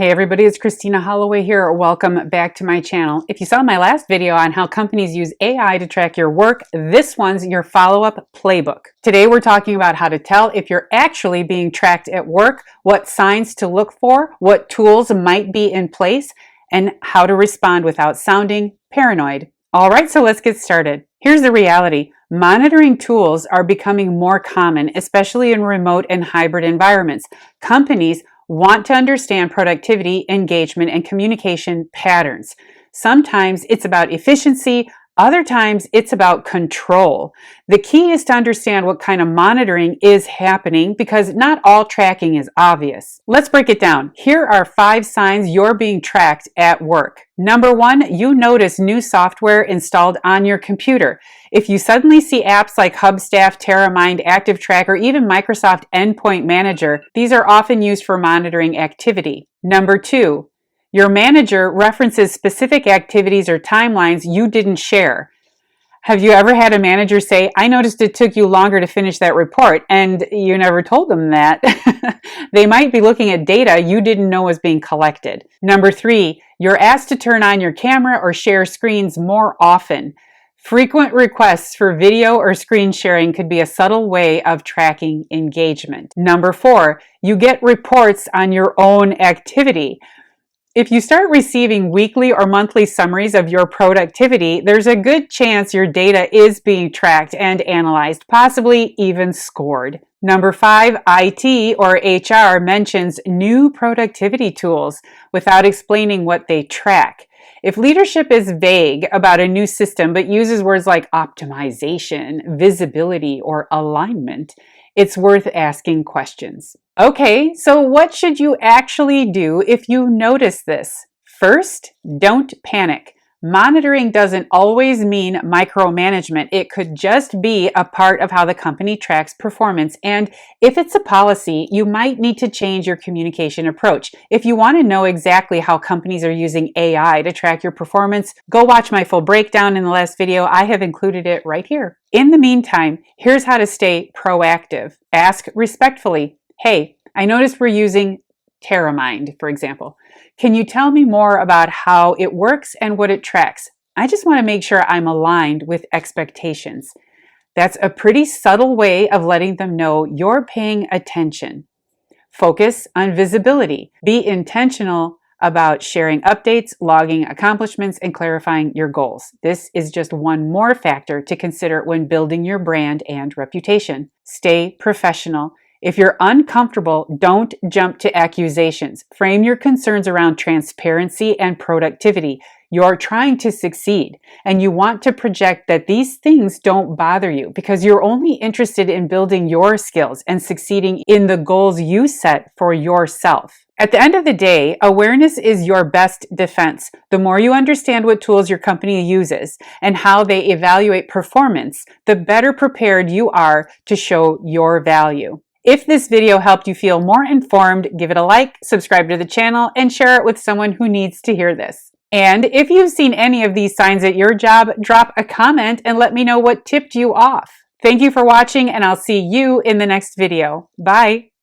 Hey everybody, it's Christina Holloway here. Welcome back to my channel. If you saw my last video on how companies use AI to track your work, this one's your follow-up playbook. Today we're talking about how to tell if you're actually being tracked at work, what signs to look for, what tools might be in place, and how to respond without sounding paranoid. All right, so let's get started. Here's the reality. Monitoring tools are becoming more common, especially in remote and hybrid environments. Companies want to understand productivity, engagement, and communication patterns. Sometimes it's about efficiency, other times it's about control. The key is to understand what kind of monitoring is happening because not all tracking is obvious. Let's break it down. Here are 5 signs you're being tracked at work. Number 1, you notice new software installed on your computer. If you suddenly see apps like Hubstaff, TerraMind, ActiveTrack, or even Microsoft Endpoint Manager, these are often used for monitoring activity. Number 2, your manager references specific activities or timelines you didn't share. Have you ever had a manager say, "I noticed it took you longer to finish that report," and you never told them that? They might be looking at data you didn't know was being collected. Number 3, you're asked to turn on your camera or share screens more often. Frequent requests for video or screen sharing could be a subtle way of tracking engagement. Number 4, you get reports on your own activity. If you start receiving weekly or monthly summaries of your productivity, there's a good chance your data is being tracked and analyzed, possibly even scored. Number 5, IT or HR mentions new productivity tools without explaining what they track. If leadership is vague about a new system but uses words like optimization, visibility, or alignment, it's worth asking questions. Okay, so what should you actually do if you notice this? First, don't panic. Monitoring doesn't always mean micromanagement. It could just be a part of how the company tracks performance. And if it's a policy, you might need to change your communication approach. If you want to know exactly how companies are using AI to track your performance, go watch my full breakdown in the last video. I have included it right here. In the meantime, here's how to stay proactive. Ask respectfully, "Hey, I noticed we're using TerraMind, for example. Can you tell me more about how it works and what it tracks? I just want to make sure I'm aligned with expectations." That's a pretty subtle way of letting them know you're paying attention. Focus on visibility. Be intentional about sharing updates, logging accomplishments, and clarifying your goals. This is just one more factor to consider when building your brand and reputation. Stay professional. If you're uncomfortable, don't jump to accusations. Frame your concerns around transparency and productivity. You're trying to succeed, and you want to project that these things don't bother you because you're only interested in building your skills and succeeding in the goals you set for yourself. At the end of the day, awareness is your best defense. The more you understand what tools your company uses and how they evaluate performance, the better prepared you are to show your value. If this video helped you feel more informed, give it a like, subscribe to the channel, and share it with someone who needs to hear this. And if you've seen any of these signs at your job, drop a comment and let me know what tipped you off. Thank you for watching, and I'll see you in the next video. Bye.